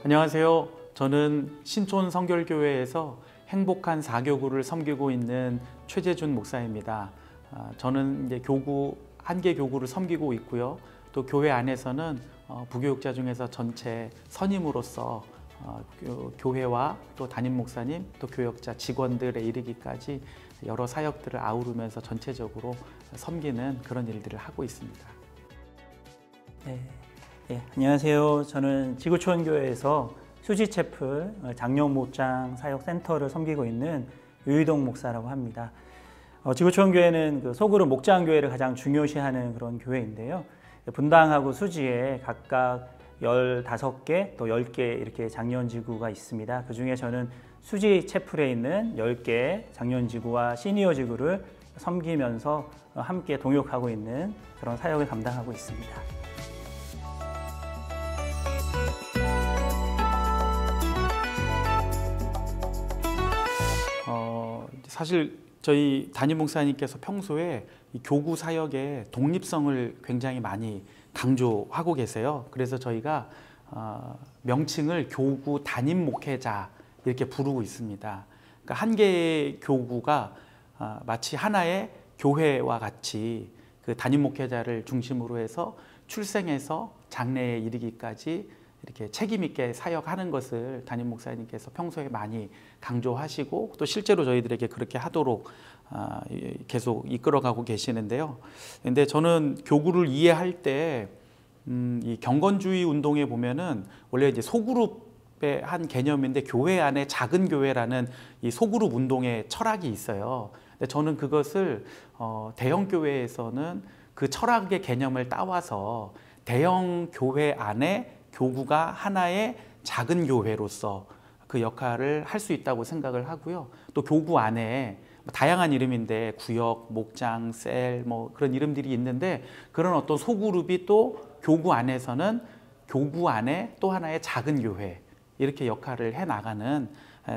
안녕하세요. 저는 신촌 성결교회에서 행복한 4교구를 섬기고 있는 최재준 목사입니다. 저는 이제 한 개 교구를 섬기고 있고요. 또 교회 안에서는 부교육자 중에서 전체 선임으로서 교회와 또 담임 목사님, 또 교역자, 직원들에 이르기까지 여러 사역들을 아우르면서 전체적으로 섬기는 그런 일들을 하고 있습니다. 네, 안녕하세요. 저는 지구촌교회에서 수지채플 장롱 목장 사역센터를 섬기고 있는 유희동 목사라고 합니다. 지구촌교회는 그 소그룹 목장교회를 가장 중요시하는 그런 교회인데요. 분당하고 수지에 각각 15개 또 10개 이렇게 장년지구가 있습니다. 그 중에 저는 수지채플에 있는 10개 장년지구와 시니어지구를 섬기면서 함께 동역하고 있는 그런 사역을 감당하고 있습니다. 사실 저희 담임 목사님께서 평소에 이 교구 사역의 독립성을 굉장히 많이 강조하고 계세요. 그래서 저희가 명칭을 교구 담임 목회자 이렇게 부르고 있습니다. 그러니까 한 개의 교구가 마치 하나의 교회와 같이 그 담임 목회자를 중심으로 해서 출생에서 장래에 이르기까지 이렇게 책임 있게 사역하는 것을 담임 목사님께서 평소에 많이 강조하시고 또 실제로 저희들에게 그렇게 하도록 계속 이끌어가고 계시는데요. 근데 저는 교구를 이해할 때 이 경건주의 운동에 보면은 원래 이제 소그룹의 한 개념인데 교회 안에 작은 교회라는 이 소그룹 운동의 철학이 있어요. 근데 저는 그것을 대형 교회에서는 그 철학의 개념을 따와서 대형 교회 안에 교구가 하나의 작은 교회로서 그 역할을 할 수 있다고 생각을 하고요. 또 교구 안에 다양한 이름인데 구역, 목장, 셀 뭐 그런 이름들이 있는데 그런 어떤 소그룹이 또 교구 안에서는 교구 안에 또 하나의 작은 교회 이렇게 역할을 해 나가는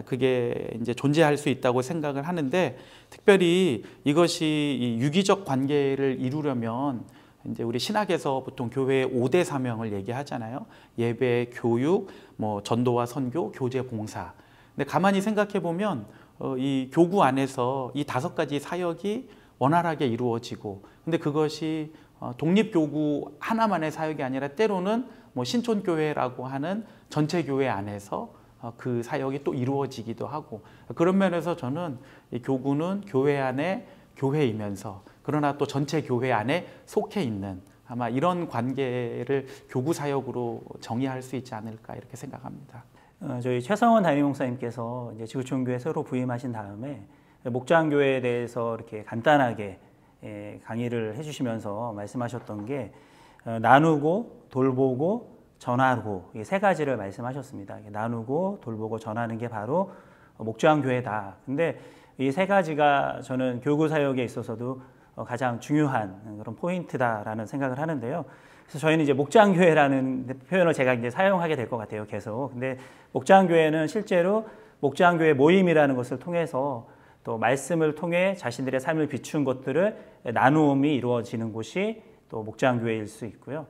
그게 이제 존재할 수 있다고 생각을 하는데 특별히 이것이 이 유기적 관계를 이루려면 이제 우리 신학에서 보통 교회의 5대 사명을 얘기하잖아요. 예배, 교육, 뭐 전도와 선교, 교제, 봉사. 근데 가만히 생각해 보면 이 교구 안에서 이 5가지 사역이 원활하게 이루어지고, 근데 그것이 독립교구 하나만의 사역이 아니라 때로는 뭐 신촌교회라고 하는 전체 교회 안에서 그 사역이 또 이루어지기도 하고, 그런 면에서 저는 이 교구는 교회 안에 교회이면서 그러나 또 전체 교회 안에 속해 있는 아마 이런 관계를 교구 사역으로 정의할 수 있지 않을까 이렇게 생각합니다. 저희 최성원 담임 목사님께서 이제 지구촌교회 새로 부임하신 다음에 목장교회에 대해서 이렇게 간단하게 강의를 해주시면서 말씀하셨던 게 나누고 돌보고 전하고 이 3가지를 말씀하셨습니다. 나누고 돌보고 전하는 게 바로 목장교회다. 근데 이 3가지가 저는 교구 사역에 있어서도 가장 중요한 그런 포인트다라는 생각을 하는데요. 그래서 저희는 이제 목장교회라는 표현을 제가 이제 사용하게 될 것 같아요, 계속. 근데 목장교회는 실제로 목장교회 모임이라는 것을 통해서 또 말씀을 통해 자신들의 삶을 비춘 것들을 나누음이 이루어지는 곳이 또 목장교회일 수 있고요.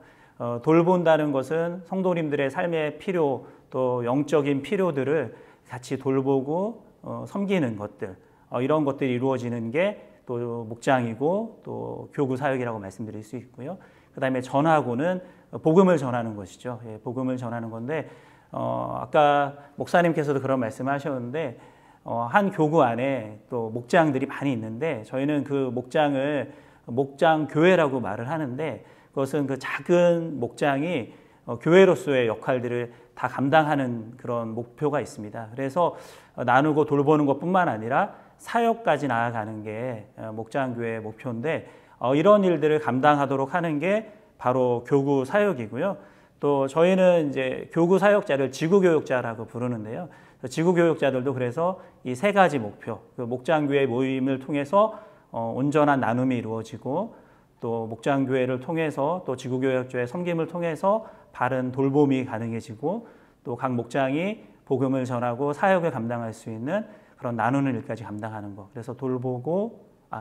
돌본다는 것은 성도님들의 삶의 필요, 또 영적인 필요들을 같이 돌보고 섬기는 것들, 이런 것들이 이루어지는 게 또 목장이고 또 교구 사역이라고 말씀드릴 수 있고요. 그 다음에 전하고는 복음을 전하는 것이죠. 복음을 전하는 건데 아까 목사님께서도 그런 말씀을 하셨는데 한 교구 안에 또 목장들이 많이 있는데 저희는 그 목장을 목장교회라고 말을 하는데 그것은 그 작은 목장이 교회로서의 역할들을 다 감당하는 그런 목표가 있습니다. 그래서 나누고 돌보는 것뿐만 아니라 사역까지 나아가는 게 목장교회의 목표인데 이런 일들을 감당하도록 하는 게 바로 교구 사역이고요. 또 저희는 이제 교구 사역자를 지구교역자라고 부르는데요. 지구교역자들도 그래서 이 3가지 목표, 그 목장교회 모임을 통해서 온전한 나눔이 이루어지고 또 목장교회를 통해서 또 지구교역자의 섬김을 통해서 바른 돌봄이 가능해지고 또 각 목장이 복음을 전하고 사역을 감당할 수 있는 그런 나누는 일까지 감당하는 것. 그래서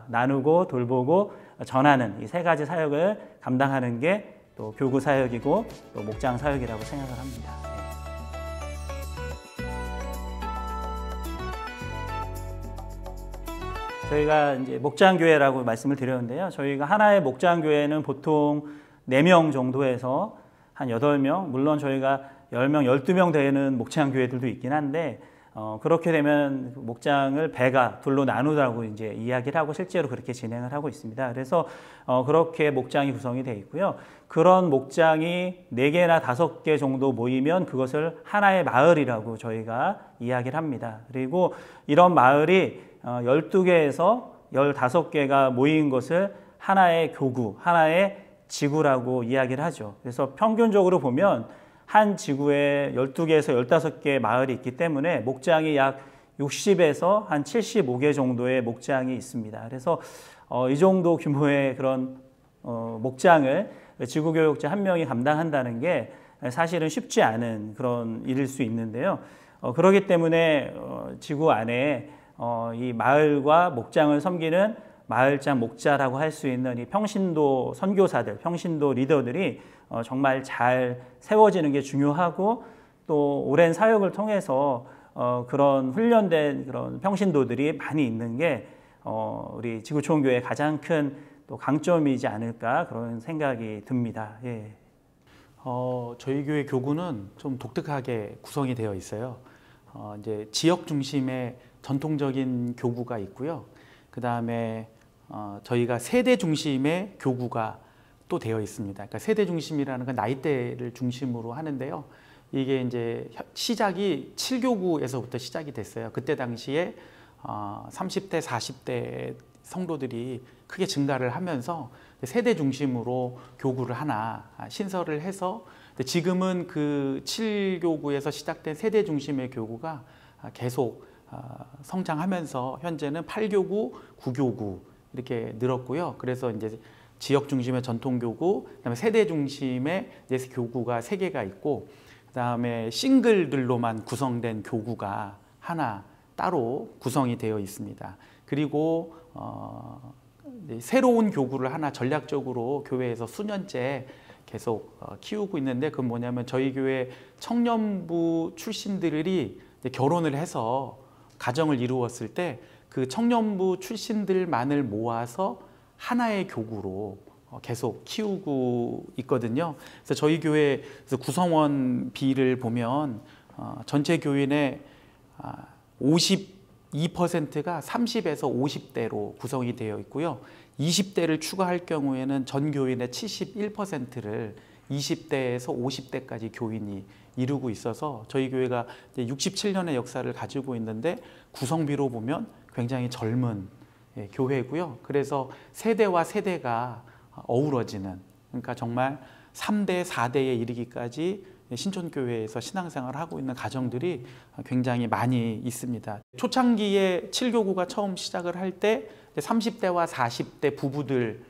나누고 돌보고 전하는 이 3가지 사역을 감당하는 게 또 교구 사역이고 또 목장 사역이라고 생각을 합니다. 저희가 이제 목장교회라고 말씀을 드렸는데요. 저희가 하나의 목장교회는 보통 4명 정도에서 한 8명, 물론 저희가 10명, 12명 되는 목장교회들도 있긴 한데 그렇게 되면 목장을 배가 둘로 나누라고 이제 이야기를 하고 실제로 그렇게 진행을 하고 있습니다. 그래서 그렇게 목장이 구성이 되어 있고요. 그런 목장이 4개나 5개 정도 모이면 그것을 하나의 마을이라고 저희가 이야기를 합니다. 그리고 이런 마을이 12개에서 15개가 모인 것을 하나의 교구, 하나의 지구라고 이야기를 하죠. 그래서 평균적으로 보면 한 지구에 12개에서 15개의 마을이 있기 때문에 목장이 약 60에서 한 75개 정도의 목장이 있습니다. 그래서 이 정도 규모의 그런 목장을 지구교육자 한 명이 감당한다는 게 사실은 쉽지 않은 그런 일일 수 있는데요. 그렇기 때문에 지구 안에 이 마을과 목장을 섬기는 마을장 목자라고 할 수 있는 이 평신도 선교사들, 평신도 리더들이 정말 잘 세워지는 게 중요하고 또 오랜 사역을 통해서 그런 훈련된 그런 평신도들이 많이 있는 게 우리 지구촌교회의 가장 큰 또 강점이지 않을까 그런 생각이 듭니다. 예. 저희 교회 교구는 좀 독특하게 구성이 되어 있어요. 이제 지역 중심의 전통적인 교구가 있고요. 그 다음에 저희가 세대 중심의 교구가 또 되어 있습니다. 그러니까 세대 중심이라는 건 나이대를 중심으로 하는데요. 이게 이제 시작이 7교구에서부터 시작이 됐어요. 그때 당시에 30대, 40대 성도들이 크게 증가를 하면서 세대 중심으로 교구를 하나 신설을 해서 지금은 그 7교구에서 시작된 세대 중심의 교구가 계속 성장하면서 현재는 8교구, 9교구 이렇게 늘었고요. 그래서 이제 지역 중심의 전통 교구, 그다음에 세대 중심의 교구가 3개가 있고, 그다음에 싱글들로만 구성된 교구가 하나 따로 구성이 되어 있습니다. 그리고 새로운 교구를 하나 전략적으로 교회에서 수년째 계속 키우고 있는데, 그건 뭐냐면 저희 교회 청년부 출신들이 결혼을 해서 가정을 이루었을 때 그 청년부 출신들만을 모아서 하나의 교구로 계속 키우고 있거든요. 그래서 저희 교회 구성원 비를 보면 전체 교인의 52%가 30에서 50대로 구성이 되어 있고요. 20대를 추가할 경우에는 전 교인의 71%를 20대에서 50대까지 교인이 이루고 있어서 저희 교회가 67년의 역사를 가지고 있는데 구성비로 보면 굉장히 젊은 교회고요. 그래서 세대와 세대가 어우러지는, 그러니까 정말 3대, 4대에 이르기까지 신촌교회에서 신앙생활을 하고 있는 가정들이 굉장히 많이 있습니다. 초창기에 7교구가 처음 시작을 할 때 30대와 40대 부부들을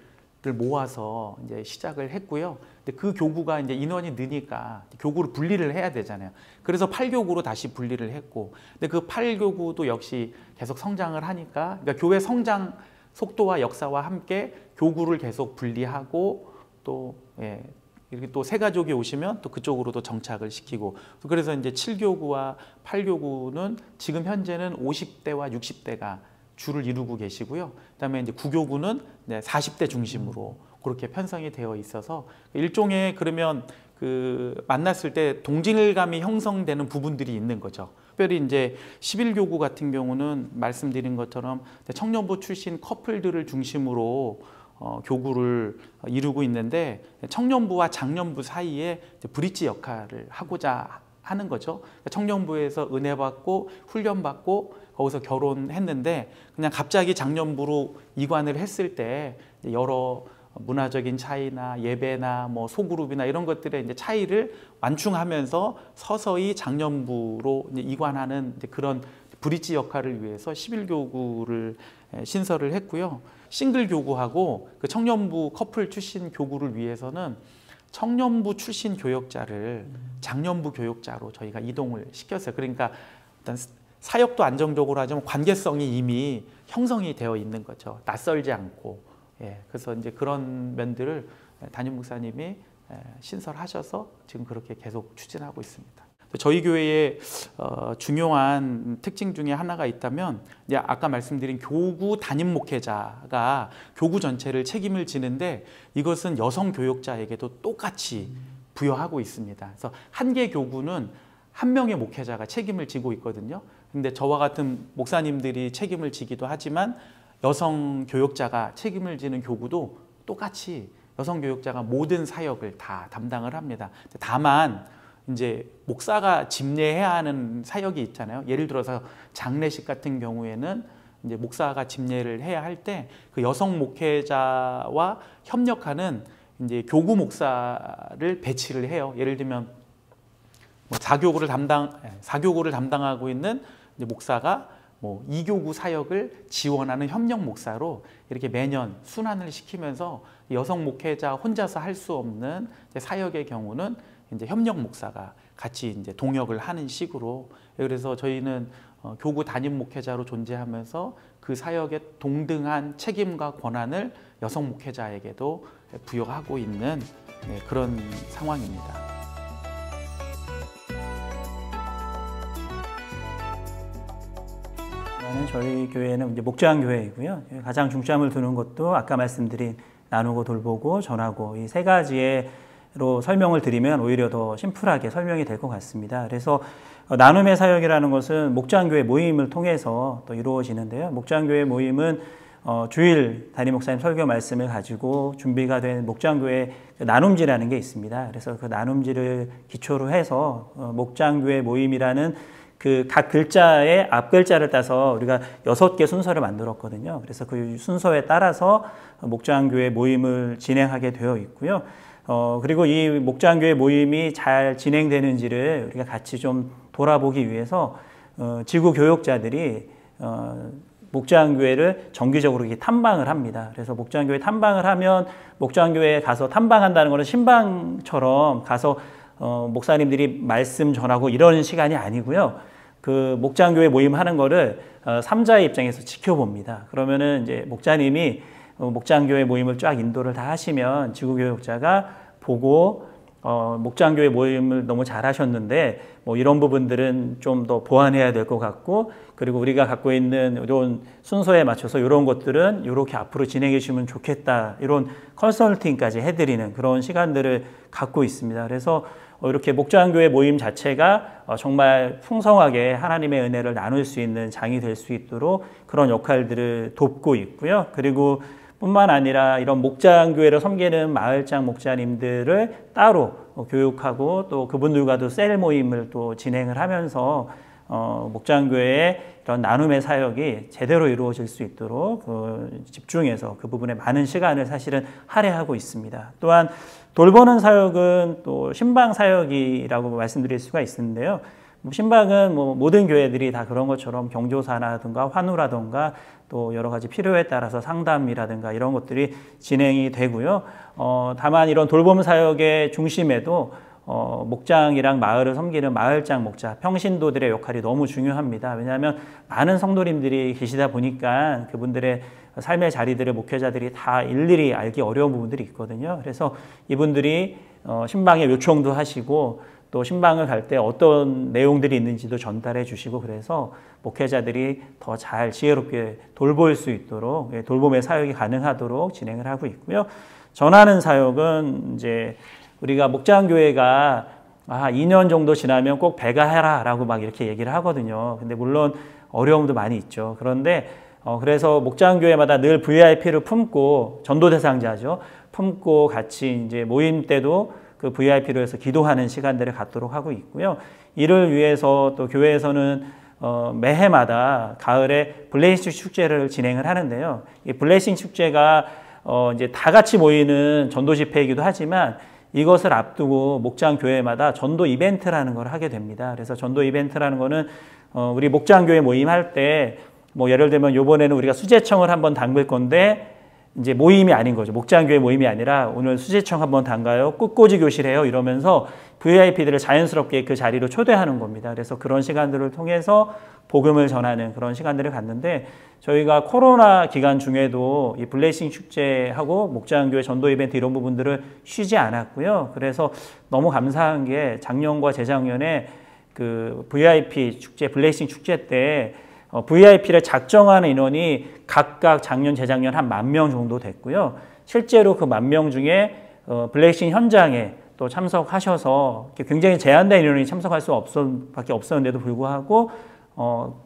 모아서 이제 시작을 했고요. 근데 그 교구가 이제 인원이 느니까 교구를 분리를 해야 되잖아요. 그래서 8교구로 다시 분리를 했고, 근데 그 8교구도 역시 계속 성장을 하니까, 그러니까 교회 성장 속도와 역사와 함께 교구를 계속 분리하고 또 이렇게 또 새 가족이 오시면 또 그쪽으로도 정착을 시키고, 그래서 이제 7교구와 8교구는 지금 현재는 50대와 60대가 주를 이루고 계시고요. 그다음에 이제 9교구는 40대 중심으로 그렇게 편성이 되어 있어서 일종의, 그러면 그 만났을 때 동질감이 형성되는 부분들이 있는 거죠. 특별히 이제 11교구 같은 경우는 말씀드린 것처럼 청년부 출신 커플들을 중심으로 교구를 이루고 있는데, 청년부와 장년부 사이에 브릿지 역할을 하고자 하는 거죠. 청년부에서 은혜 받고 훈련 받고 거기서 결혼했는데, 그냥 갑자기 장년부로 이관을 했을 때 여러 문화적인 차이나 예배나 뭐 소그룹이나 이런 것들의 이제 차이를 완충하면서 서서히 장년부로 이제 이관하는 이제 그런 브릿지 역할을 위해서 11교구를 신설을 했고요. 싱글 교구하고 그 청년부 커플 출신 교구를 위해서는 청년부 출신 교역자를 장년부 교역자로 저희가 이동을 시켰어요. 그러니까 일단 사역도 안정적으로 하지만 관계성이 이미 형성이 되어 있는 거죠. 낯설지 않고. 그래서 이제 그런 면들을 담임 목사님이 신설하셔서 지금 그렇게 계속 추진하고 있습니다. 저희 교회의 중요한 특징 중에 하나가 있다면 이제 아까 말씀드린 교구 담임 목회자가 교구 전체를 책임을 지는데 이것은 여성 교역자에게도 똑같이 부여하고 있습니다. 그래서 한 개 교구는 한 명의 목회자가 책임을 지고 있거든요. 근데 저와 같은 목사님들이 책임을 지기도 하지만 여성 교역자가 책임을 지는 교구도 똑같이 여성 교역자가 모든 사역을 다 담당을 합니다. 다만 이제 목사가 집례해야 하는 사역이 있잖아요. 예를 들어서 장례식 같은 경우에는 이제 목사가 집례를 해야 할 때 그 여성 목회자와 협력하는 이제 교구 목사를 배치를 해요. 예를 들면 뭐 사교구를 담당하고 있는 이제 목사가 뭐 이교구 사역을 지원하는 협력 목사로 이렇게 매년 순환을 시키면서 여성 목회자 혼자서 할 수 없는 사역의 경우는 이제 협력 목사가 같이 이제 동역을 하는 식으로, 그래서 저희는 교구 담임 목회자로 존재하면서 그 사역의 동등한 책임과 권한을 여성 목회자에게도 부여하고 있는 그런 상황입니다. 저희 교회는 이제 목장 교회이고요. 가장 중점을 두는 것도 아까 말씀드린 나누고 돌보고 전하고 이 세 가지로 설명을 드리면 오히려 더 심플하게 설명이 될 것 같습니다. 그래서 나눔의 사역이라는 것은 목장교회 모임을 통해서 또 이루어지는데요. 목장교회 모임은 주일 담임 목사님 설교 말씀을 가지고 준비가 된 목장교회 나눔지라는 게 있습니다. 그래서 그 나눔지를 기초로 해서 목장교회 모임이라는 그 각 글자의 앞 글자를 따서 우리가 6개 순서를 만들었거든요. 그래서 그 순서에 따라서 목장교회 모임을 진행하게 되어 있고요. 그리고 이 목장교회 모임이 잘 진행되는지를 우리가 같이 좀 돌아보기 위해서 지구 교역자들이 목장교회를 정기적으로 이렇게 탐방을 합니다. 그래서 목장교회 탐방을 하면 목장교회에 가서 탐방한다는 것은 신방처럼 가서 목사님들이 말씀 전하고 이런 시간이 아니고요. 그 목장교회 모임 하는 거를 삼자의 입장에서 지켜봅니다. 그러면은 이제 목자님이 목장교회 모임을 쫙 인도를 다 하시면 지구교역자가 보고 목장교회 모임을 너무 잘 하셨는데 뭐 이런 부분들은 좀 더 보완해야 될 것 같고, 그리고 우리가 갖고 있는 이런 순서에 맞춰서 이런 것들은 이렇게 앞으로 진행해 주시면 좋겠다, 이런 컨설팅까지 해드리는 그런 시간들을 갖고 있습니다. 그래서 이렇게 목장교회 모임 자체가 정말 풍성하게 하나님의 은혜를 나눌 수 있는 장이 될 수 있도록 그런 역할들을 돕고 있고요. 그리고 뿐만 아니라 이런 목장교회를 섬기는 마을장 목자님들을 따로 교육하고 또 그분들과도 셀 모임을 또 진행을 하면서 목장교회의 이런 나눔의 사역이 제대로 이루어질 수 있도록 집중해서 그 부분에 많은 시간을 사실은 할애하고 있습니다. 또한 돌보는 사역은 또 신방 사역이라고 말씀드릴 수가 있는데요. 신방은 뭐 모든 교회들이 다 그런 것처럼 경조사라든가 환우라든가 또 여러 가지 필요에 따라서 상담이라든가 이런 것들이 진행이 되고요. 다만 이런 돌봄 사역의 중심에도 목장이랑 마을을 섬기는 마을장 목자, 평신도들의 역할이 너무 중요합니다. 왜냐하면 많은 성도님들이 계시다 보니까 그분들의 삶의 자리들을 목회자들이 다 일일이 알기 어려운 부분들이 있거든요. 그래서 이분들이 신방에 요청도 하시고 또 신방을 갈 때 어떤 내용들이 있는지도 전달해 주시고, 그래서 목회자들이 더 잘 지혜롭게 돌볼 수 있도록 돌봄의 사역이 가능하도록 진행을 하고 있고요. 전하는 사역은 이제 우리가 목장교회가 2년 정도 지나면 꼭 배가해라 라고 막 이렇게 얘기를 하거든요. 근데 물론 어려움도 많이 있죠. 그런데 그래서 목장교회마다 늘 VIP를 품고, 전도 대상자죠, 품고 같이 이제 모임 때도 그 VIP로 해서 기도하는 시간들을 갖도록 하고 있고요. 이를 위해서 또 교회에서는 매해마다 가을에 블레이싱 축제를 진행을 하는데요. 이 블레이싱 축제가 이제 다 같이 모이는 전도 집회이기도 하지만 이것을 앞두고 목장 교회마다 전도 이벤트라는 걸 하게 됩니다. 그래서 전도 이벤트라는 거는 우리 목장 교회 모임할 때 뭐 예를 들면 이번에는 우리가 수제청을 한번 담글 건데 이제 모임이 아닌 거죠. 목장교회 모임이 아니라 오늘 수제청 한번 담가요, 꽃꽂이 교실해요 이러면서 VIP들을 자연스럽게 그 자리로 초대하는 겁니다. 그래서 그런 시간들을 통해서 복음을 전하는 그런 시간들을 갖는데, 저희가 코로나 기간 중에도 이 블레싱 축제하고 목장교회 전도 이벤트 이런 부분들을 쉬지 않았고요. 그래서 너무 감사한 게 작년과 재작년에 그 VIP 축제, 블레싱 축제 때 VIP를 작정하는 인원이 각각 작년, 재작년 한 10,000명 정도 됐고요. 실제로 그 10,000명 중에 블레싱 현장에 또 참석하셔서 굉장히 제한된 인원이 참석할 밖에 없었는데도 불구하고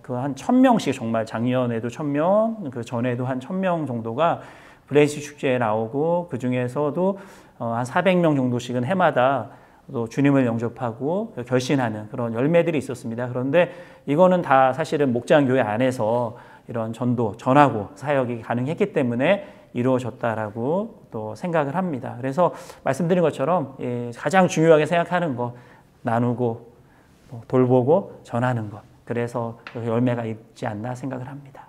그 한 1,000명씩 정말 작년에도 1,000명, 그 전에도 한 1,000명 정도가 블레싱 축제에 나오고 그 중에서도 한 400명 정도씩은 해마다 또 주님을 영접하고 결신하는 그런 열매들이 있었습니다. 그런데 이거는 다 사실은 목장교회 안에서 이런 전도, 전하고 사역이 가능했기 때문에 이루어졌다라고 또 생각을 합니다. 그래서 말씀드린 것처럼 가장 중요하게 생각하는 것, 나누고 돌보고 전하는 것. 그래서 열매가 있지 않나 생각을 합니다.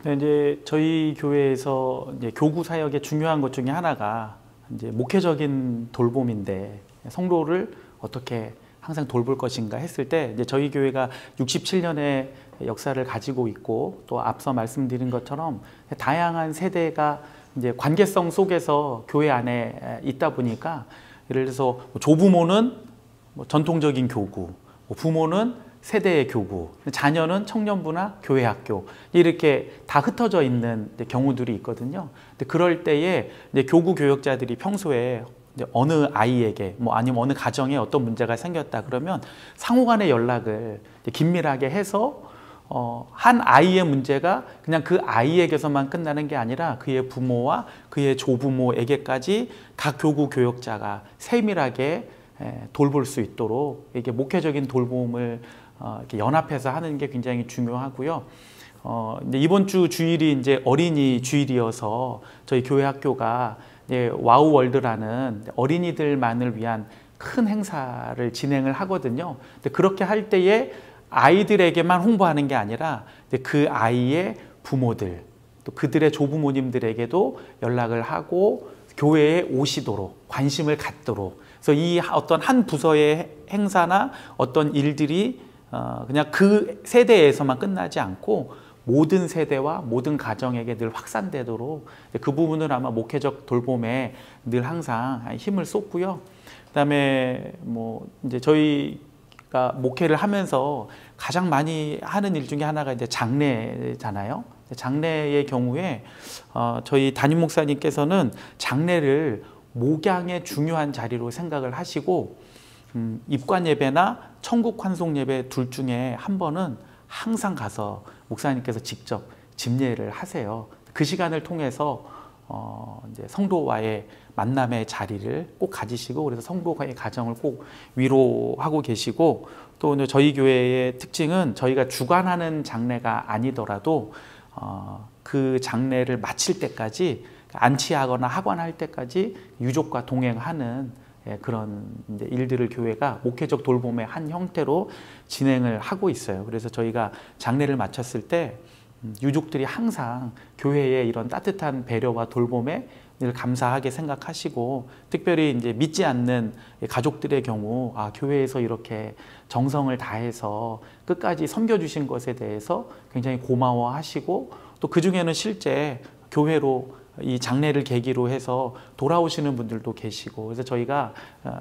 네, 이제 저희 교회에서 이제 교구 사역의 중요한 것 중에 하나가 이제 목회적인 돌봄인데 성도를 어떻게 항상 돌볼 것인가 했을 때 이제 저희 교회가 67년의 역사를 가지고 있고 또 앞서 말씀드린 것처럼 다양한 세대가 이제 관계성 속에서 교회 안에 있다 보니까 예를 들어서 조부모는 전통적인 교구, 부모는 세대의 교구, 자녀는 청년부나 교회 학교 이렇게 다 흩어져 있는 경우들이 있거든요. 근데 그럴 때에 이제 교구 교역자들이 평소에 이제 어느 아이에게 아니면 어느 가정에 어떤 문제가 생겼다 그러면 상호간의 연락을 긴밀하게 해서 한 아이의 문제가 그냥 그 아이에게서만 끝나는 게 아니라 그의 부모와 그의 조부모에게까지 각 교구 교역자가 세밀하게 돌볼 수 있도록 이게 목회적인 돌봄을 이렇게 연합해서 하는 게 굉장히 중요하고요. 이제 이번 주 주일이 이제 어린이 주일이어서 저희 교회 학교가 와우월드라는 어린이들만을 위한 큰 행사를 진행을 하거든요. 근데 그렇게 할 때에 아이들에게만 홍보하는 게 아니라 그 아이의 부모들, 또 그들의 조부모님들에게도 연락을 하고 교회에 오시도록 관심을 갖도록. 그래서 이 어떤 한 부서의 행사나 어떤 일들이 그냥 그 세대에서만 끝나지 않고 모든 세대와 모든 가정에게 늘 확산되도록 그 부분을 아마 목회적 돌봄에 늘 항상 힘을 쏟고요. 그다음에 이제 저희가 목회를 하면서 가장 많이 하는 일 중에 하나가 이제 장례잖아요. 장례의 경우에 저희 담임 목사님께서는 장례를 목양의 중요한 자리로 생각을 하시고 입관 예배나 천국 환송 예배 둘 중에 한 번은 항상 가서 목사님께서 직접 집례를 하세요. 그 시간을 통해서 이제 성도와의 만남의 자리를 꼭 가지시고 그래서 성도와의 가정을 꼭 위로하고 계시고 또 이제 저희 교회의 특징은 저희가 주관하는 장례가 아니더라도 그 장례를 마칠 때까지 안치하거나 하관할 때까지 유족과 동행하는 그런 이제 일들을 교회가 목회적 돌봄의 한 형태로 진행을 하고 있어요. 그래서 저희가 장례를 마쳤을 때 유족들이 항상 교회의 이런 따뜻한 배려와 돌봄에 늘 감사하게 생각하시고 특별히 이제 믿지 않는 가족들의 경우 교회에서 이렇게 정성을 다해서 끝까지 섬겨주신 것에 대해서 굉장히 고마워하시고 또 그중에는 실제 교회로 이 장례를 계기로 해서 돌아오시는 분들도 계시고 그래서 저희가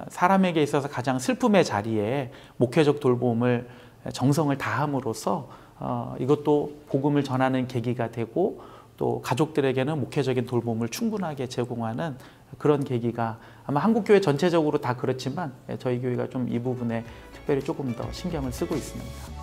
사람에게 있어서 가장 슬픔의 자리에 목회적 돌봄을 정성을 다함으로써 이것도 복음을 전하는 계기가 되고 또 가족들에게는 목회적인 돌봄을 충분하게 제공하는 그런 계기가 아마 한국교회 전체적으로 다 그렇지만 저희 교회가 좀 이 부분에 특별히 조금 더 신경을 쓰고 있습니다.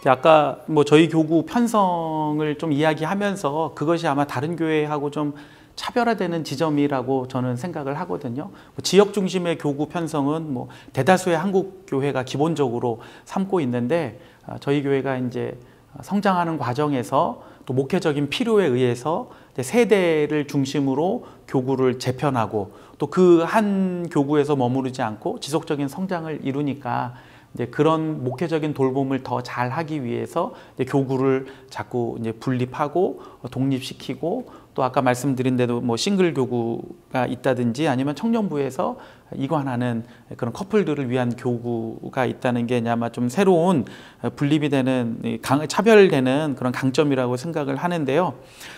아까 저희 교구 편성을 좀 이야기하면서 그것이 아마 다른 교회하고 좀 차별화되는 지점이라고 저는 생각을 하거든요. 지역 중심의 교구 편성은 대다수의 한국 교회가 기본적으로 삼고 있는데 저희 교회가 이제 성장하는 과정에서 또 목회적인 필요에 의해서 세대를 중심으로 교구를 재편하고 또 그 한 교구에서 머무르지 않고 지속적인 성장을 이루니까 이제 그런 목회적인 돌봄을 더 잘 하기 위해서 이제 교구를 자꾸 이제 분립하고 독립시키고, 또 아까 말씀드린 대로 뭐 싱글 교구가 있다든지 아니면 청년부에서 이관하는 그런 커플들을 위한 교구가 있다는 게 아마 좀 새로운 분립이 되는, 차별되는 그런 강점이라고 생각을 하는데요.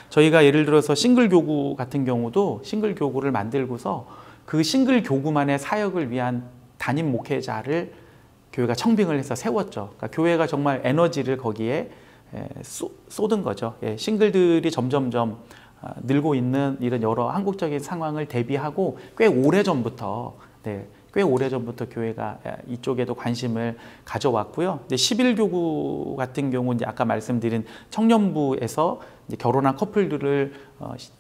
저희가 예를 들어서 싱글 교구 같은 경우도 싱글 교구를 만들고서 그 싱글 교구만의 사역을 위한 담임 목회자를 교회가 청빙을 해서 세웠죠. 그러니까 교회가 정말 에너지를 거기에 쏟은 거죠. 싱글들이 점점점 늘고 있는 이런 여러 한국적인 상황을 대비하고 꽤 오래전부터 교회가 이쪽에도 관심을 가져왔고요. 11교구 같은 경우 이제 아까 말씀드린 청년부에서 이제 결혼한 커플들을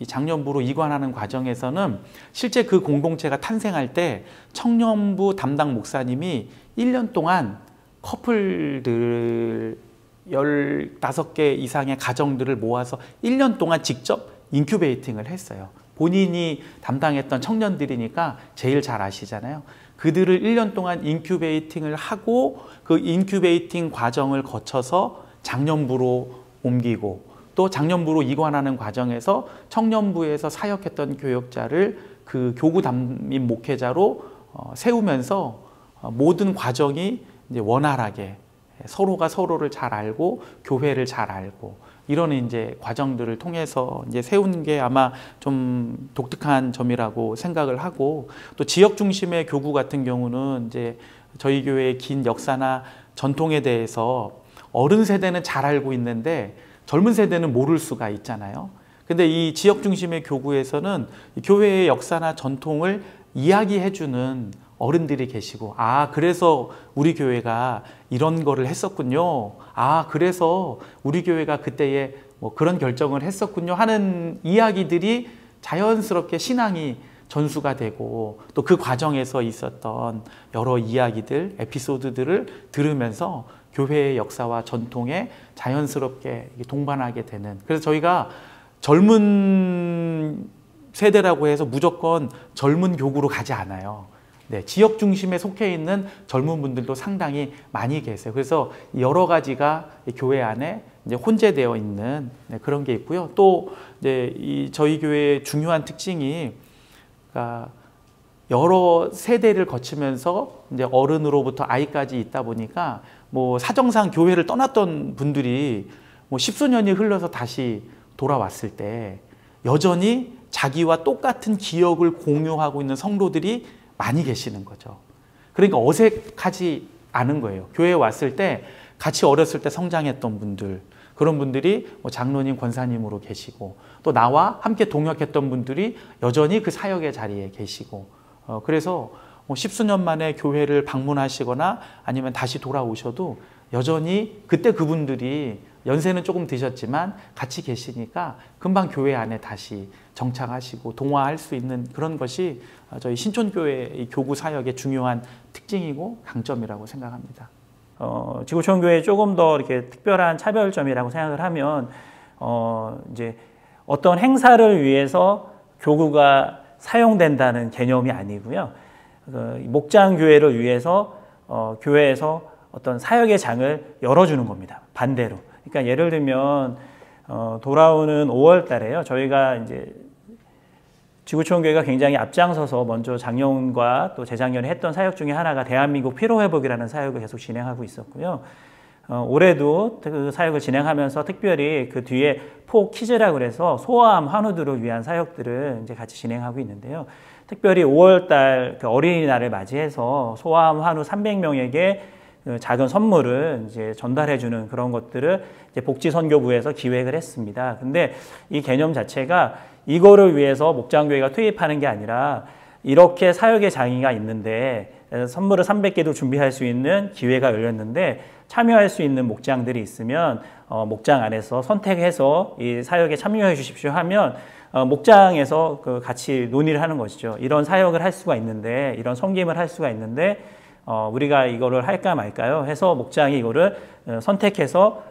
장년부로 이관하는 과정에서는 실제 그 공동체가 탄생할 때 청년부 담당 목사님이 1년 동안 커플들 15개 이상의 가정들을 모아서 1년 동안 직접 인큐베이팅을 했어요. 본인이 담당했던 청년들이니까 제일 잘 아시잖아요. 그들을 1년 동안 인큐베이팅을 하고 그 인큐베이팅 과정을 거쳐서 장년부로 옮기고, 또 장년부로 이관하는 과정에서 청년부에서 사역했던 교역자를 그 교구 담임 목회자로 세우면서 모든 과정이 이제 원활하게 서로가 서로를 잘 알고 교회를 잘 알고 이런 이제 과정들을 통해서 이제 세운 게 아마 좀 독특한 점이라고 생각을 하고, 또 지역 중심의 교구 같은 경우는 이제 저희 교회의 긴 역사나 전통에 대해서 어른 세대는 잘 알고 있는데 젊은 세대는 모를 수가 있잖아요. 근데 이 지역 중심의 교구에서는 교회의 역사나 전통을 이야기해주는 어른들이 계시고, 아, 그래서 우리 교회가 이런 거를 했었군요. 아, 그래서 우리 교회가 그때에 뭐 그런 결정을 했었군요 하는 이야기들이 자연스럽게 신앙이 전수가 되고, 또 그 과정에서 있었던 여러 이야기들, 에피소드들을 들으면서 교회의 역사와 전통에 자연스럽게 동반하게 되는, 그래서 저희가 젊은 세대라고 해서 무조건 젊은 교구로 가지 않아요. 지역 중심에 속해 있는 젊은 분들도 상당히 많이 계세요. 그래서 여러 가지가 교회 안에 이제 혼재되어 있는 그런 게 있고요. 또 이제 저희 교회의 중요한 특징이, 그러니까 여러 세대를 거치면서 이제 어른으로부터 아이까지 있다 보니까 뭐 사정상 교회를 떠났던 분들이 뭐 십수년이 흘러서 다시 돌아왔을 때 여전히 자기와 똑같은 기억을 공유하고 있는 성도들이 많이 계시는 거죠. 그러니까 어색하지 않은 거예요. 교회에 왔을 때 같이 어렸을 때 성장했던 분들, 그런 분들이 뭐 장로님, 권사님으로 계시고, 또 나와 함께 동역했던 분들이 여전히 그 사역의 자리에 계시고, 그래서 뭐 십수년 만에 교회를 방문하시거나 아니면 다시 돌아오셔도 여전히 그때 그분들이 연세는 조금 드셨지만 같이 계시니까 금방 교회 안에 다시 정착하시고 동화할 수 있는 그런 것이 저희 신촌교회의 교구 사역의 중요한 특징이고 강점이라고 생각합니다. 지구촌교회에 조금 더 이렇게 특별한 차별점이라고 생각을 하면, 이제 어떤 행사를 위해서 교구가 사용된다는 개념이 아니고요. 목장교회를 위해서 교회에서 어떤 사역의 장을 열어주는 겁니다. 반대로. 그러니까 예를 들면 돌아오는 5월 달에요. 저희가 이제 지구촌교회가 굉장히 앞장서서 먼저 작년과 또 재작년에 했던 사역 중에 하나가 대한민국 피로회복이라는 사역을 계속 진행하고 있었고요. 올해도 그 사역을 진행하면서 특별히 그 뒤에 포키즈라고 그래서 소아암 환우들을 위한 사역들을 이제 같이 진행하고 있는데요. 특별히 5월달 그 어린이날을 맞이해서 소아암 환우 300명에게 작은 선물을 이제 전달해주는 그런 것들을 이제 복지선교부에서 기획을 했습니다. 근데 이 개념 자체가 이거를 위해서 목장교회가 투입하는 게 아니라, 이렇게 사역의 장이가 있는데 선물을 300개도 준비할 수 있는 기회가 열렸는데 참여할 수 있는 목장들이 있으면 목장 안에서 선택해서 이 사역에 참여해 주십시오 하면 목장에서 그 같이 논의를 하는 것이죠. 이런 사역을 할 수가 있는데, 이런 섬김을 할 수가 있는데 우리가 이거를 할까 말까요? 해서 목장이 이거를 선택해서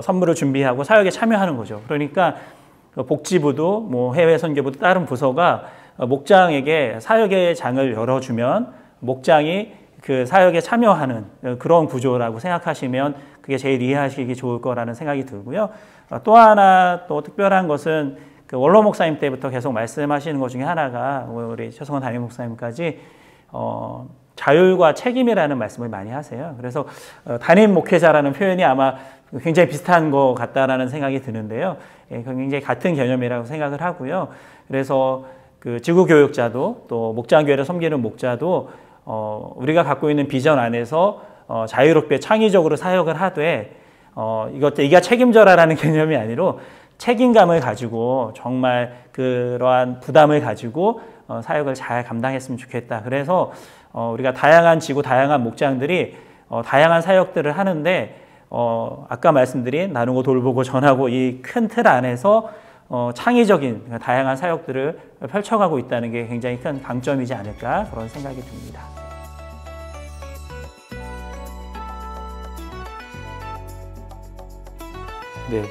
선물을 준비하고 사역에 참여하는 거죠. 그러니까 복지부도 뭐 해외 선교부도 다른 부서가 목장에게 사역의 장을 열어주면 목장이 그 사역에 참여하는 그런 구조라고 생각하시면 그게 제일 이해하시기 좋을 거라는 생각이 들고요. 또 하나 또 특별한 것은 그 원로 목사님 때부터 계속 말씀하시는 것 중에 하나가 우리 최성원 담임 목사님까지 자율과 책임이라는 말씀을 많이 하세요. 그래서 담임 목회자라는 표현이 아마 굉장히 비슷한 것 같다라는 생각이 드는데요. 굉장히 같은 개념이라고 생각을 하고요. 그래서 그 지구교육자도 또 목장교회를 섬기는 목자도 우리가 갖고 있는 비전 안에서 자유롭게 창의적으로 사역을 하되 이가 책임져라라는 개념이 아니라 책임감을 가지고 정말 그러한 부담을 가지고 사역을 잘 감당했으면 좋겠다. 그래서 우리가 다양한 지구, 다양한 목장들이 다양한 사역들을 하는데 아까 말씀드린 나누고 돌보고 전하고 이 큰 틀 안에서 창의적인 다양한 사역들을 펼쳐가고 있다는 게 굉장히 큰 강점이지 않을까 그런 생각이 듭니다. 네.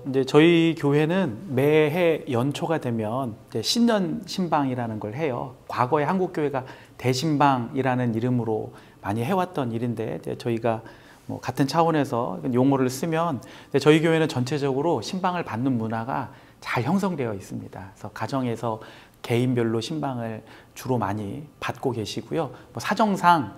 이제 저희 교회는 매해 연초가 되면 이제 신년 신방이라는 걸 해요. 과거에 한국 교회가 대신방이라는 이름으로 많이 해왔던 일인데 이제 저희가 뭐 같은 차원에서 용어를 쓰면 저희 교회는 전체적으로 신방을 받는 문화가 잘 형성되어 있습니다. 그래서 가정에서 개인별로 신방을 주로 많이 받고 계시고요. 뭐 사정상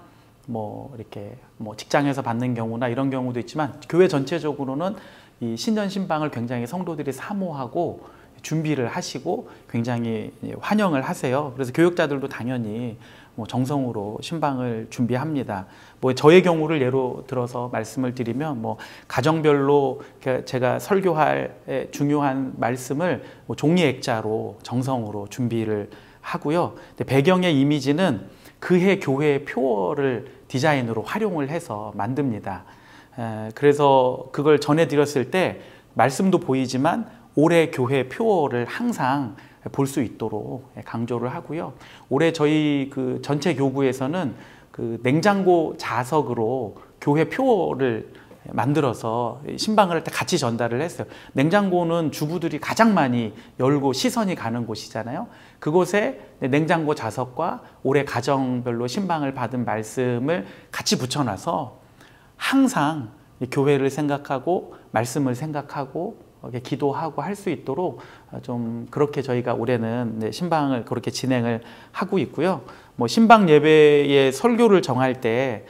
뭐 이렇게 뭐 직장에서 받는 경우나 이런 경우도 있지만 교회 전체적으로는 이 신년 신방을 굉장히 성도들이 사모하고 준비를 하시고 굉장히 환영을 하세요. 그래서 교육자들도 당연히 뭐 정성으로 신방을 준비합니다. 뭐 저의 경우를 예로 들어서 말씀을 드리면 뭐 가정별로 제가 설교할 중요한 말씀을 뭐 종이 액자로 정성으로 준비를 하고요. 배경의 이미지는 그해 교회의 표어를 디자인으로 활용을 해서 만듭니다. 그래서 그걸 전해드렸을 때 말씀도 보이지만 올해 교회 표어를 항상 볼 수 있도록 강조를 하고요. 올해 저희 그 전체 교구에서는 그 냉장고 자석으로 교회 표어를 만들어서 신방을 할 때 같이 전달을 했어요. 냉장고는 주부들이 가장 많이 열고 시선이 가는 곳이잖아요. 그곳에 냉장고 자석과 올해 가정별로 신방을 받은 말씀을 같이 붙여놔서 항상 교회를 생각하고 말씀을 생각하고 기도하고 할 수 있도록 좀 그렇게 저희가 올해는 신방을 그렇게 진행을 하고 있고요. 뭐 신방 예배의 설교를 정할 때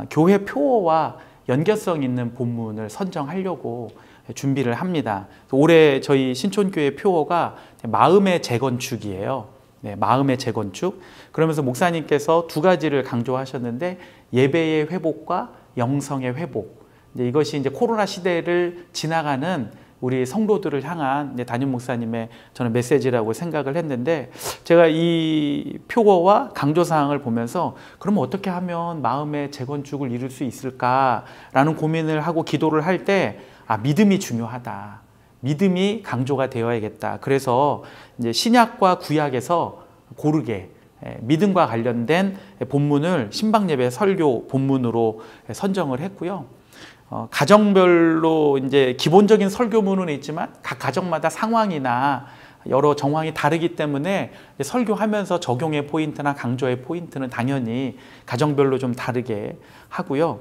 교회 표어와 연결성 있는 본문을 선정하려고 준비를 합니다. 올해 저희 신촌교회 표어가 마음의 재건축이에요. 네, 마음의 재건축. 그러면서 목사님께서 두 가지를 강조하셨는데 예배의 회복과 영성의 회복. 이것이 이제 코로나 시대를 지나가는 우리 성도들을 향한 담임 목사님의 저는 메시지라고 생각을 했는데 제가 이 표어와 강조사항을 보면서 그럼 어떻게 하면 마음의 재건축을 이룰 수 있을까라는 고민을 하고 기도를 할 때 믿음이 중요하다. 믿음이 강조가 되어야겠다. 그래서 이제 신약과 구약에서 고르게 믿음과 관련된 본문을 신방예배 설교 본문으로 선정을 했고요. 가정별로 이제 기본적인 설교문은 있지만 각 가정마다 상황이나 여러 정황이 다르기 때문에 설교하면서 적용의 포인트나 강조의 포인트는 당연히 가정별로 좀 다르게 하고요.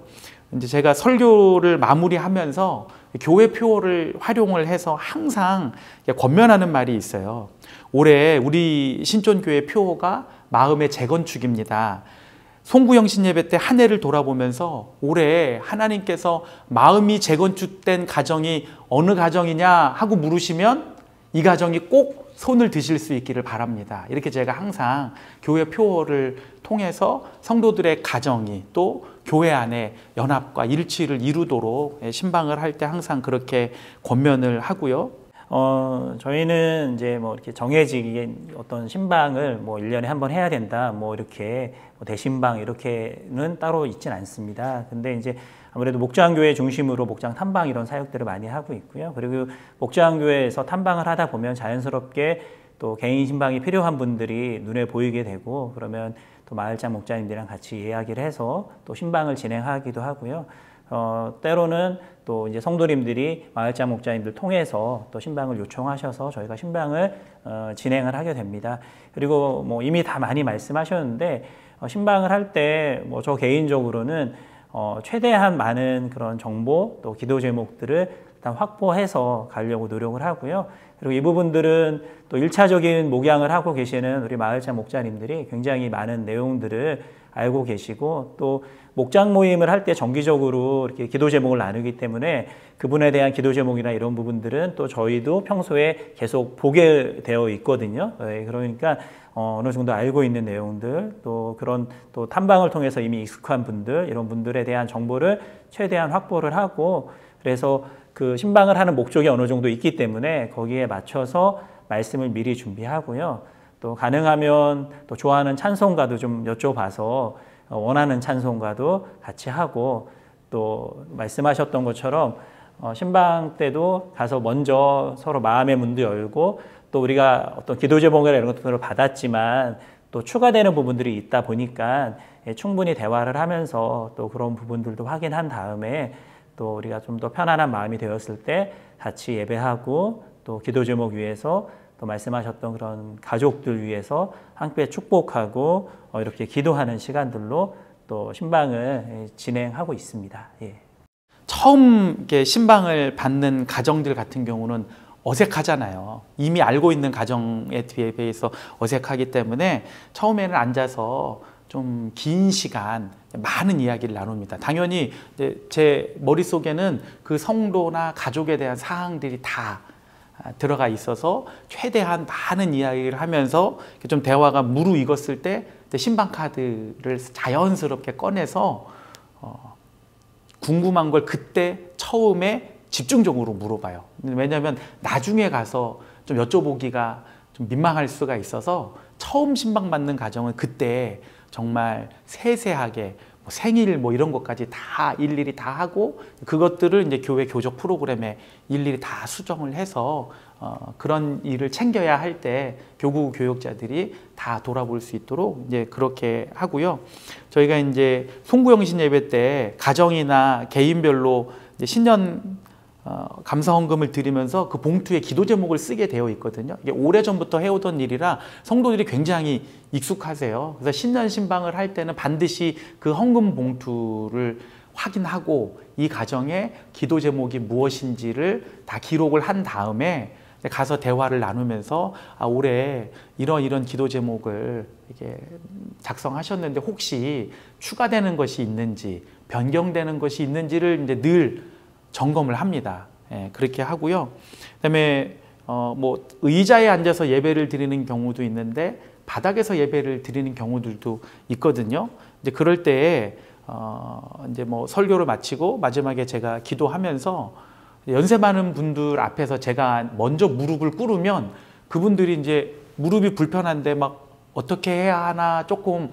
이제 제가 설교를 마무리하면서 교회 표어를 활용을 해서 항상 권면하는 말이 있어요. 올해 우리 신촌교회 표어가 마음의 재건축입니다. 송구영 신예배 때 한 해를 돌아보면서 올해 하나님께서 마음이 재건축된 가정이 어느 가정이냐 하고 물으시면 이 가정이 꼭 손을 드실 수 있기를 바랍니다. 이렇게 제가 항상 교회 표어를 통해서 성도들의 가정이 또 교회 안에 연합과 일치를 이루도록 신방을 할 때 항상 그렇게 권면을 하고요. 저희는 이제 뭐 이렇게 정해진 어떤 신방을 뭐 1년에 한 번 해야 된다, 뭐 이렇게 대신방 이렇게는 따로 있진 않습니다. 근데 이제 아무래도 목장교회 중심으로 목장 탐방 이런 사역들을 많이 하고 있고요. 그리고 목장교회에서 탐방을 하다 보면 자연스럽게 또 개인 신방이 필요한 분들이 눈에 보이게 되고 그러면 또 마을장 목자님들이랑 같이 이야기를 해서 또 신방을 진행하기도 하고요. 때로는 또 이제 성도님들이 마을장 목자님들 통해서 또 신방을 요청하셔서 저희가 신방을 진행을 하게 됩니다. 그리고 뭐 이미 다 많이 말씀하셨는데 신방을 할 때 뭐 저 개인적으로는 최대한 많은 그런 정보 또 기도 제목들을 일단 확보해서 가려고 노력을 하고요. 그리고 이 부분들은 또 1차적인 목양을 하고 계시는 우리 마을장 목자님들이 굉장히 많은 내용들을 알고 계시고 또 목장 모임을 할 때 정기적으로 이렇게 기도 제목을 나누기 때문에 그분에 대한 기도 제목이나 이런 부분들은 또 저희도 평소에 계속 보게 되어 있거든요. 그러니까 어느 정도 알고 있는 내용들 또 그런 또 탐방을 통해서 이미 익숙한 분들 이런 분들에 대한 정보를 최대한 확보를 하고 그래서 그 신방을 하는 목적이 어느 정도 있기 때문에 거기에 맞춰서 말씀을 미리 준비하고요. 또 가능하면 또 좋아하는 찬송가도 좀 여쭤봐서 원하는 찬송가도 같이 하고 또 말씀하셨던 것처럼 신방 때도 가서 먼저 서로 마음의 문도 열고 또 우리가 어떤 기도 제목이나 이런 것들을 받았지만 또 추가되는 부분들이 있다 보니까 충분히 대화를 하면서 또 그런 부분들도 확인한 다음에 또 우리가 좀 더 편안한 마음이 되었을 때 같이 예배하고 또 기도 제목 위해서 또 말씀하셨던 그런 가족들 위해서 함께 축복하고 이렇게 기도하는 시간들로 또 신방을 진행하고 있습니다. 예. 처음 이렇게 신방을 받는 가정들 같은 경우는 어색하잖아요. 이미 알고 있는 가정에 비해서 어색하기 때문에 처음에는 앉아서 좀 긴 시간 많은 이야기를 나눕니다. 당연히 제 머릿속에는 그 성도나 가족에 대한 사항들이 다 들어가 있어서 최대한 많은 이야기를 하면서 좀 대화가 무르익었을 때 신방 카드를 자연스럽게 꺼내서 궁금한 걸 그때 처음에 집중적으로 물어봐요. 왜냐하면 나중에 가서 좀 여쭤보기가 좀 민망할 수가 있어서 처음 신방 받는 가정은 그때 정말 세세하게 뭐 생일 뭐 이런 것까지 다 일일이 다 하고 그것들을 이제 교회 교적 프로그램에 일일이 다 수정을 해서 그런 일을 챙겨야 할 때 교구 교역자들이 다 돌아볼 수 있도록 이제 그렇게 하고요. 저희가 이제 송구영신 예배 때 가정이나 개인별로 이제 신년 감사헌금을 드리면서 그 봉투에 기도 제목을 쓰게 되어 있거든요. 이게 오래전부터 해오던 일이라 성도들이 굉장히 익숙하세요. 그래서 신년 신방을 할 때는 반드시 그 헌금 봉투를 확인하고 이 가정의 기도 제목이 무엇인지를 다 기록을 한 다음에 가서 대화를 나누면서 올해 이런 기도 제목을 이렇게 작성하셨는데 혹시 추가되는 것이 있는지 변경되는 것이 있는지를 이제 늘 점검을 합니다. 예, 그렇게 하고요. 그다음에 뭐 의자에 앉아서 예배를 드리는 경우도 있는데 바닥에서 예배를 드리는 경우들도 있거든요. 이제 그럴 때에 이제 뭐 설교를 마치고 마지막에 제가 기도하면서 연세 많은 분들 앞에서 제가 먼저 무릎을 꿇으면 그분들이 이제 무릎이 불편한데 막 어떻게 해야 하나 조금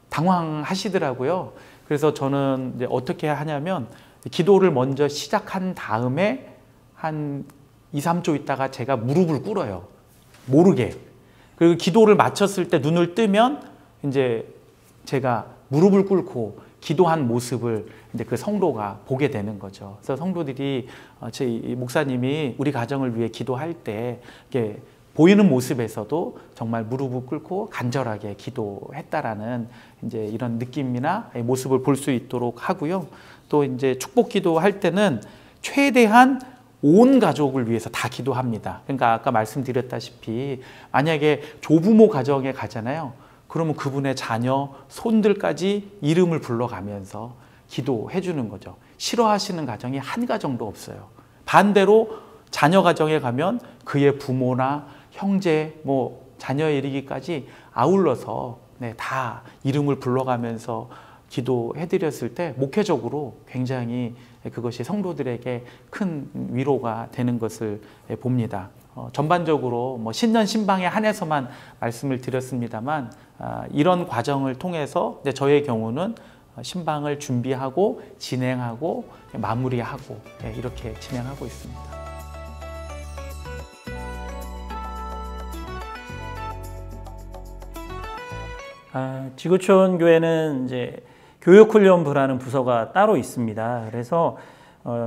당황하시더라고요. 그래서 저는 이제 어떻게 하냐면 기도를 먼저 시작한 다음에 한 2, 3초 있다가 제가 무릎을 꿇어요. 모르게. 그리고 기도를 마쳤을 때 눈을 뜨면 이제 제가 무릎을 꿇고 기도한 모습을 이제 그 성도가 보게 되는 거죠. 그래서 성도들이 제 목사님이 우리 가정을 위해 기도할 때 이렇게 보이는 모습에서도 정말 무릎을 꿇고 간절하게 기도했다라는 이제 이런 느낌이나 모습을 볼 수 있도록 하고요. 또 이제 축복 기도할 때는 최대한 온 가족을 위해서 다 기도합니다. 그러니까 아까 말씀드렸다시피 만약에 조부모 가정에 가잖아요. 그러면 그분의 자녀, 손들까지 이름을 불러가면서 기도해 주는 거죠. 싫어하시는 가정이 한 가정도 없어요. 반대로 자녀 가정에 가면 그의 부모나 형제, 뭐 자녀에 이르기까지 아울러서 다 이름을 불러가면서 기도해드렸을 때 목회적으로 굉장히 그것이 성도들에게 큰 위로가 되는 것을 봅니다. 전반적으로 뭐 신년 신방에 한해서만 말씀을 드렸습니다만 이런 과정을 통해서 저의 경우는 신방을 준비하고 진행하고 마무리하고 이렇게 진행하고 있습니다. 지구촌 교회는 이제 교육훈련부라는 부서가 따로 있습니다. 그래서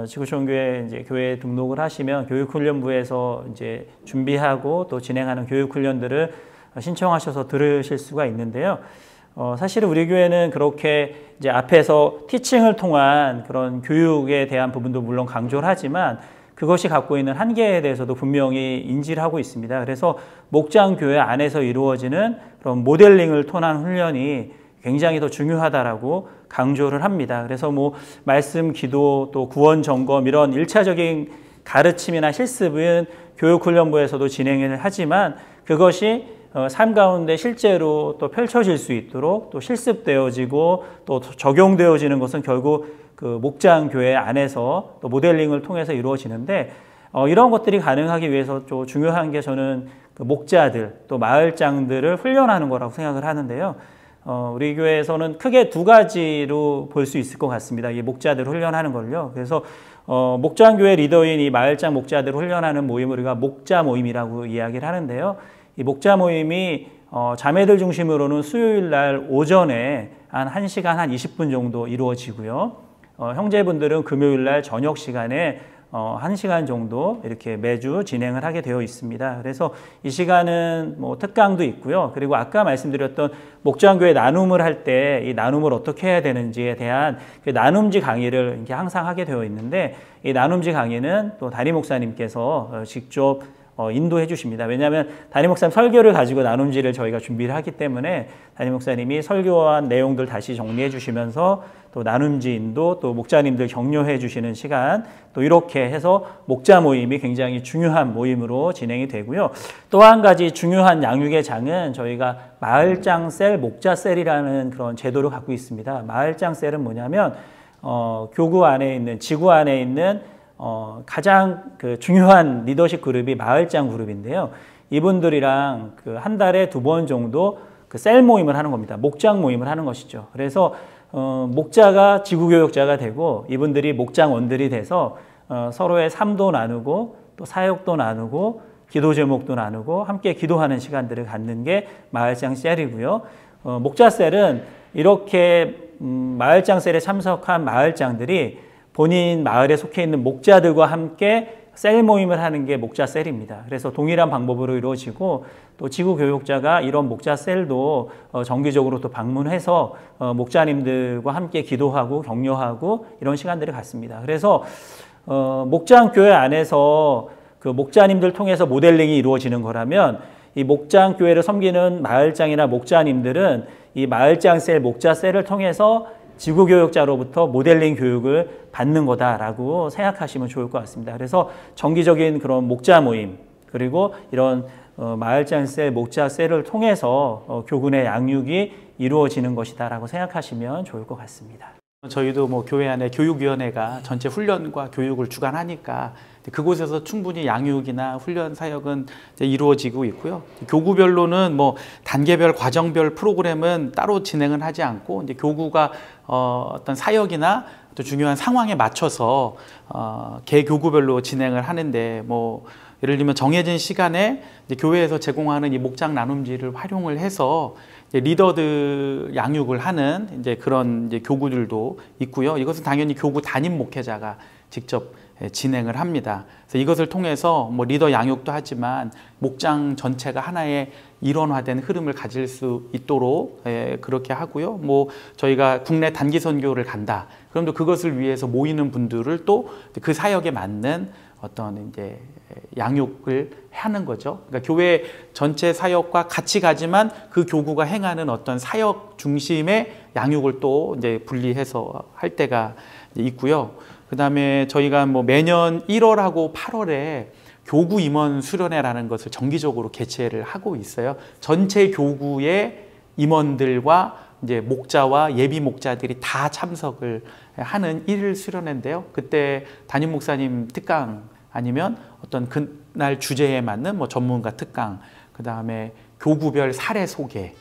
지구촌 교회 이제 교회에 등록을 하시면 교육훈련부에서 이제 준비하고 또 진행하는 교육훈련들을 신청하셔서 들으실 수가 있는데요. 사실은 우리 교회는 그렇게 이제 앞에서 티칭을 통한 그런 교육에 대한 부분도 물론 강조를 하지만 그것이 갖고 있는 한계에 대해서도 분명히 인지를 하고 있습니다. 그래서 목장 교회 안에서 이루어지는 그런 모델링을 통한 훈련이 굉장히 더 중요하다라고 강조를 합니다. 그래서 뭐 말씀, 기도, 또 구원 점검 이런 1차적인 가르침이나 실습은 교육훈련부에서도 진행을 하지만 그것이 삶 가운데 실제로 또 펼쳐질 수 있도록 또 실습되어지고 또 적용되어지는 것은 결국 그 목장 교회 안에서 또 모델링을 통해서 이루어지는데 이런 것들이 가능하기 위해서 좀 중요한 게 저는 그 목자들 또 마을장들을 훈련하는 거라고 생각을 하는데요. 우리 교회에서는 크게 두 가지로 볼 수 있을 것 같습니다. 이 목자들 훈련하는 걸요. 그래서 목장교회 리더인 이 마을장 목자들 훈련하는 모임을 우리가 목자 모임이라고 이야기를 하는데요. 이 목자 모임이 자매들 중심으로는 수요일 날 오전에 한 1시간 한 20분 정도 이루어지고요. 형제분들은 금요일 날 저녁 시간에 1시간 정도 이렇게 매주 진행을 하게 되어 있습니다. 그래서 이 시간은 뭐 특강도 있고요. 그리고 아까 말씀드렸던 목장교회 나눔을 할 때 이 나눔을 어떻게 해야 되는지에 대한 그 나눔지 강의를 이렇게 항상 하게 되어 있는데 이 나눔지 강의는 또 담임 목사님께서 직접 인도해 주십니다. 왜냐하면 담임 목사님 설교를 가지고 나눔지를 저희가 준비를 하기 때문에 담임 목사님이 설교한 내용들 다시 정리해 주시면서 또 나눔지 인도 또 목자님들 격려해 주시는 시간 또 이렇게 해서 목자 모임이 굉장히 중요한 모임으로 진행이 되고요. 또 한 가지 중요한 양육의 장은 저희가 마을장 셀, 목자 셀이라는 그런 제도를 갖고 있습니다. 마을장 셀은 뭐냐면 교구 안에 있는 지구 안에 있는 가장 그 중요한 리더십 그룹이 마을장 그룹인데요. 이분들이랑 그 한 달에 2번 정도 그 셀 모임을 하는 겁니다. 목장 모임을 하는 것이죠. 그래서 목자가 지구교역자가 되고 이분들이 목장원들이 돼서 서로의 삶도 나누고 또 사역도 나누고 기도 제목도 나누고 함께 기도하는 시간들을 갖는 게 마을장 셀이고요. 목자 셀은 이렇게 마을장 셀에 참석한 마을장들이 본인 마을에 속해 있는 목자들과 함께 셀 모임을 하는 게 목자 셀입니다. 그래서 동일한 방법으로 이루어지고 또 지구 교육자가 이런 목자 셀도 정기적으로 또 방문해서 목자님들과 함께 기도하고 격려하고 이런 시간들을 갖습니다. 그래서 목장 교회 안에서 그 목자님들 통해서 모델링이 이루어지는 거라면 이 목장 교회를 섬기는 마을장이나 목자님들은 이 마을장 셀, 목자 셀을 통해서 지구교역자로부터 모델링 교육을 받는 거다라고 생각하시면 좋을 것 같습니다. 그래서 정기적인 그런 목자 모임 그리고 이런 마을장 셀, 목자 셀을 통해서 교군의 양육이 이루어지는 것이다라고 생각하시면 좋을 것 같습니다. 저희도 뭐 교회 안에 교육위원회가 전체 훈련과 교육을 주관하니까 그곳에서 충분히 양육이나 훈련 사역은 이루어지고 있고요. 교구별로는 뭐 단계별 과정별 프로그램은 따로 진행은 하지 않고 이제 교구가 어떤 사역이나 또 중요한 상황에 맞춰서 개 교구별로 진행을 하는데 뭐 예를 들면 정해진 시간에 이제 교회에서 제공하는 이 목장 나눔지를 활용을 해서 이제 리더들 양육을 하는 이제 그런 이제 교구들도 있고요. 이것은 당연히 교구 담임 목회자가 직접 진행을 합니다. 그래서 이것을 통해서 뭐 리더 양육도 하지만 목장 전체가 하나의 일원화된 흐름을 가질 수 있도록 그렇게 하고요. 뭐 저희가 국내 단기 선교를 간다. 그럼 또 그것을 위해서 모이는 분들을 또 그 사역에 맞는 어떤 이제 양육을 하는 거죠. 그러니까 교회 전체 사역과 같이 가지만 그 교구가 행하는 어떤 사역 중심의 양육을 또 이제 분리해서 할 때가 있고요. 그다음에 저희가 뭐 매년 1월하고 8월에 교구 임원 수련회라는 것을 정기적으로 개최를 하고 있어요. 전체 교구의 임원들과 이제 목자와 예비 목자들이 다 참석을 하는 1일 수련회인데요. 그때 담임 목사님 특강 아니면 어떤 그날 주제에 맞는 뭐 전문가 특강, 그다음에 교구별 사례 소개,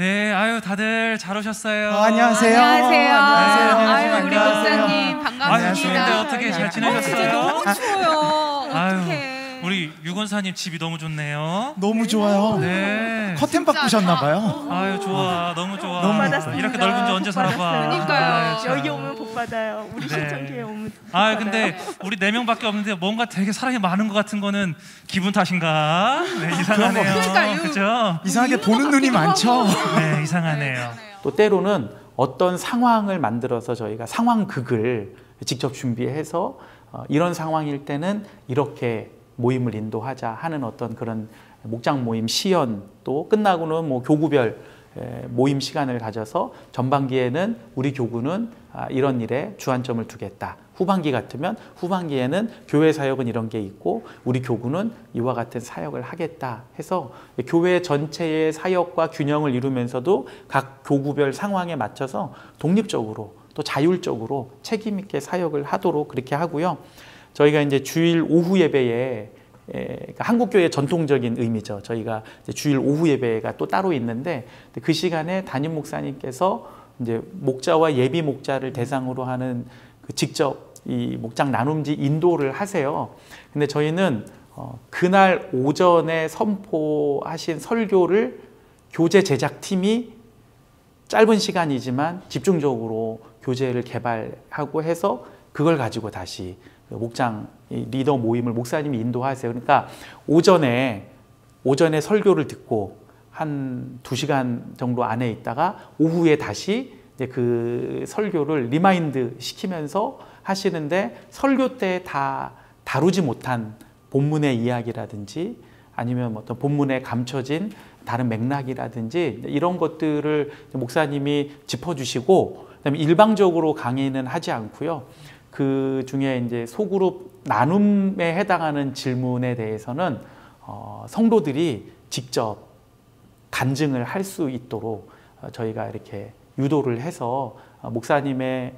네, 아유 다들 잘 오셨어요. 안녕하세요. 안녕하세요. 안녕하세요. 우리 목사님 아유, 반갑습니다. 추운데 어떻게 잘 지내셨어요? 너무 추워요. 아유, 어떡해. 우리 유건사님 집이 너무 좋네요. 너무 좋아요. 네. 커튼 바꾸셨나봐요. 아유 좋아, 너무 좋아. 너무 받았습니다. 이렇게 넓은 집 언제 살아봐. 그러니까요. 아유, 참. 여기 오면 복 받아요. 우리 네. 신천교회 오면 복 아 받아요. 근데 우리 4명밖에 없는데 뭔가 되게 사람이 많은 것 같은 거는 기분 탓인가? 네, 이상하네요. 그러니까요. 그죠? 이상하게 보는 눈이 많죠. 네, 이상하네요. 또 때로는 어떤 상황을 만들어서 저희가 상황극을 직접 준비해서 이런 상황일 때는 이렇게 모임을 인도하자 하는 어떤 그런 목장 모임 시연, 또 끝나고는 뭐 교구별 모임 시간을 가져서 전반기에는 우리 교구는 이런 일에 주안점을 두겠다. 후반기 같으면 후반기에는 교회 사역은 이런 게 있고 우리 교구는 이와 같은 사역을 하겠다 해서 교회 전체의 사역과 균형을 이루면서도 각 교구별 상황에 맞춰서 독립적으로 또 자율적으로 책임 있게 사역을 하도록 그렇게 하고요. 저희가 이제 주일 오후 예배에 한국교회의 전통적인 의미죠. 저희가 이제 주일 오후 예배가 또 따로 있는데 그 시간에 담임 목사님께서 이제 목자와 예비 목자를 대상으로 하는 그 직접 이 목장 나눔지 인도를 하세요. 근데 저희는 그날 오전에 선포하신 설교를 교재 제작팀이 짧은 시간이지만 집중적으로 교재를 개발하고 해서 그걸 가지고 다시 목장 리더 모임을 목사님이 인도하세요. 그러니까 오전에 설교를 듣고 한 2시간 정도 안에 있다가 오후에 다시 이제 그 설교를 리마인드 시키면서 하시는데 설교 때 다 다루지 못한 본문의 이야기라든지 아니면 어떤 본문에 감춰진 다른 맥락이라든지 이런 것들을 목사님이 짚어주시고 그다음에 일방적으로 강의는 하지 않고요. 그 중에 이제 소그룹 나눔에 해당하는 질문에 대해서는 성도들이 직접 간증을 할 수 있도록 저희가 이렇게 유도를 해서 목사님의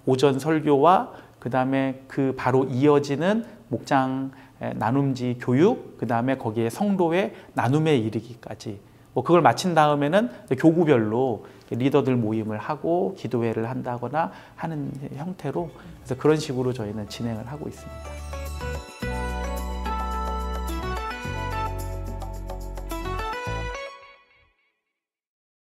오전 설교와 그 다음에 그 바로 이어지는 목장 나눔지 교육, 그 다음에 거기에 성도의 나눔에 이르기까지 뭐 그걸 마친 다음에는 교구별로 리더들 모임을 하고 기도회를 한다거나 하는 형태로 그래서 그런 식으로 저희는 진행을 하고 있습니다.